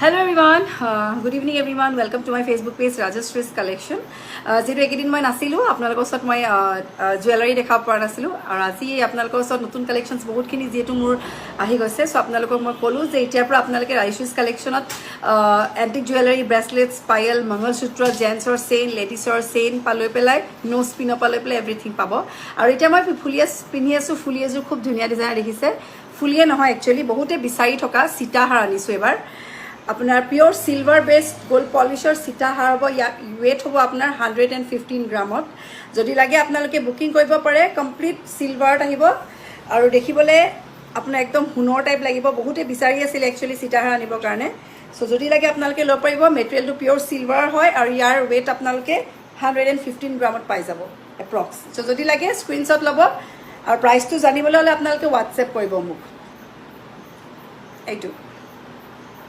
Hello everyone, good evening everyone. Welcome to my Facebook page Rajashree's Collection. যেটো একেদিন মই নাছিলো আপোনালোকৰ ওচৰত মই জুৱেলাৰী দেখাব পৰা নাছিলো আৰু আজি আপোনালোকৰ ওচৰত নতুন কালেকশনছ বহুতখিনি যেটো মোৰ আহি গৈছে সো আপোনালোকক মই কলো যে এতিয়াৰ পৰা আপোনালোকে ৰাজশ্ৰী's কালেকশনত antique jewellery ব্ৰেসলেটস Payel mangalsutra জেন্টছৰ chain লেডিছৰ চেইন পালৈ পেলাই নোজ পিন পালৈ পেলাই এভৰিথিং পাব আৰু এতিয়া মই ফুলিয়াছ পিনি আছো ফুলিয়াজৰ খুব ধুনীয়া ডিজাইন দেখিছে ফুলিয়ে নহয় একচুয়ালি বহুতে বিচাৰি থকা সীতাহাৰ আনিছো এবাৰ আপনাৰ পিওৰ সিলভাৰ বেসড গোল্ড পলিশৰ সীতাহাৰ হ'ব ইয়াত ওয়েট হ'ব আপনাৰ 115 গ্ৰামত যদি লাগে আপোনালোকে বুকিং কৰিব পাৰে কমপ্লিট সিলভাৰত আহিব আৰু দেখিবলে আপোনাৰ একদম হুনৰ টাইপ লাগিব বহুতে বিচাৰি আছিল একচুয়ালি সীতাহাৰ আনিবৰ কাৰণে সো যদি লাগে আপোনালোকে লব পাৰিব মেটেৰিয়েলটো পিওৰ সিলভাৰ হয় আৰু ইয়াৰ ওয়েট আপোনালোকে 115 গ্ৰামত পাই যাব এপ্ৰক্স সো যদি লাগে স্ক্ৰিনশ্বট ল'ব আৰু প্ৰাইসটো জানিবলৈ হলে আপোনালোকে WhatsApp কৰিব মোক এইটো